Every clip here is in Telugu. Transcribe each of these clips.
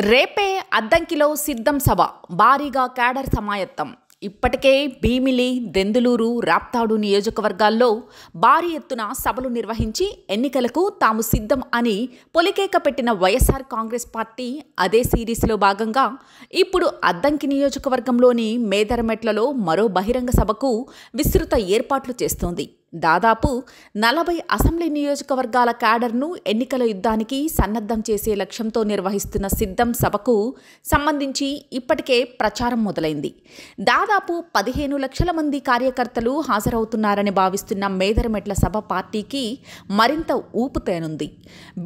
రేపే అద్దంకిలో సిద్ధం సభ భారీగా క్యాడర్ సమాయత్తం. ఇప్పటికే భీమిలి, దెందులూరు, రాప్తాడు నియోజకవర్గాల్లో భారీ ఎత్తున సభలు నిర్వహించి ఎన్నికలకు తాము సిద్ధం అని పొలికేక పెట్టిన వైఎస్ఆర్ కాంగ్రెస్ పార్టీ అదే సిరీస్లో భాగంగా ఇప్పుడు అద్దంకి నియోజకవర్గంలోని మేదరమెట్లలో మరో బహిరంగ సభకు విస్తృత ఏర్పాట్లు చేస్తోంది. దాదాపు 40 అసెంబ్లీ నియోజకవర్గాల క్యాడర్ను ఎన్నికల యుద్ధానికి సన్నద్ధం చేసే లక్ష్యంతో నిర్వహిస్తున్న సిద్ధం సభకు సంబంధించి ఇప్పటికే ప్రచారం మొదలైంది. దాదాపు 15 లక్షల మంది కార్యకర్తలు హాజరవుతున్నారని భావిస్తున్న మేదరమెట్ల సభ పార్టీకి మరింత ఊపు తేనుంది.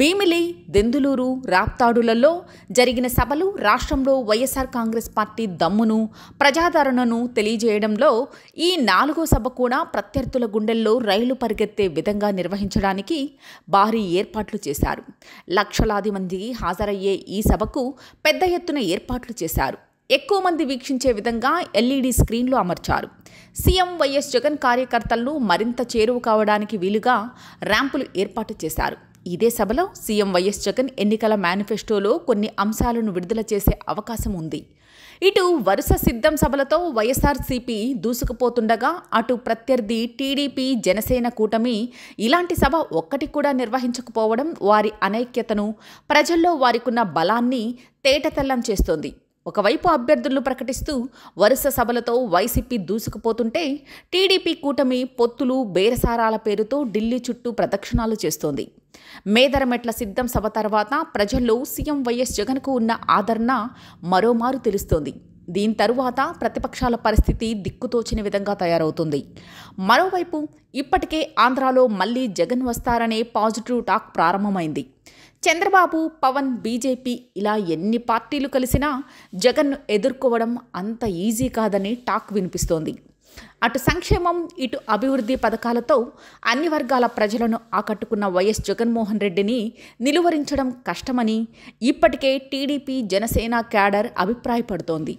భీమిలి, దెందులూరు, రాప్తాడులలో జరిగిన సభలు రాష్ట్రంలో వైఎస్ఆర్ కాంగ్రెస్ పార్టీ దమ్మును, ప్రజాదరణను తెలియజేయడంలో ఈ 4వ సభ కూడా ప్రత్యర్థుల గుండెల్లో రైలు పరిగెత్తే విధంగా నిర్వహించడానికి భారీ ఏర్పాట్లు చేశారు. లక్షలాది మంది హాజరయ్యే ఈ సభకు పెద్ద ఎత్తున ఏర్పాట్లు చేశారు. ఎక్కువ మంది వీక్షించే విధంగా ఎల్ఈడి స్క్రీన్లు అమర్చారు. సీఎం వైఎస్ జగన్ కార్యకర్తలను మరింత చేరువ కావడానికి వీలుగా ర్యాంపులు ఏర్పాటు చేశారు. ఇదే సభలో సీఎం వైఎస్ జగన్ ఎన్నికల మేనిఫెస్టోలో కొన్ని అంశాలను విడుదల చేసే అవకాశం ఉంది. ఇటు వరుస సిద్ధం సభలతో వైఎస్ఆర్సీపీ దూసుకుపోతుండగా అటు ప్రత్యర్థి టీడీపీ, జనసేన కూటమి ఇలాంటి సభ ఒక్కటి కూడా నిర్వహించకపోవడం వారి అనైక్యతను, ప్రజల్లో వారికున్న బలాన్ని తేటతెల్లం చేస్తోంది. ఒకవైపు అభ్యర్థులను ప్రకటిస్తూ వరుస సభలతో వైసీపీ దూసుకుపోతుంటే టీడీపీ కూటమి పొత్తులు, బేరసారాల పేరుతో ఢిల్లీ చుట్టూ ప్రదక్షిణాలు చేస్తోంది. మేదరమెట్ల సిద్ధం సభ తర్వాత ప్రజల్లో సీఎం వైఎస్ జగన్కు ఉన్న ఆదరణ మరోమారు తెలుస్తోంది. దీని తరువాత ప్రతిపక్షాల పరిస్థితి దిక్కుతోచిన విధంగా తయారవుతుంది. మరోవైపు ఇప్పటికే ఆంధ్రాలో మళ్లీ జగన్ వస్తారనే పాజిటివ్ టాక్ ప్రారంభమైంది. చంద్రబాబు, పవన్, బీజేపీ ఇలా ఎన్ని పార్టీలు కలిసినా జగన్ను ఎదుర్కోవడం అంత ఈజీ కాదని టాక్ వినిపిస్తోంది. అటు సంక్షేమం, ఇటు అభివృద్ధి పథకాలతో అన్ని వర్గాల ప్రజలను ఆకట్టుకున్న వైఎస్ జగన్మోహన్ రెడ్డిని నిలువరించడం కష్టమని ఇప్పటికే టీడీపీ, జనసేన క్యాడర్ అభిప్రాయపడుతోంది.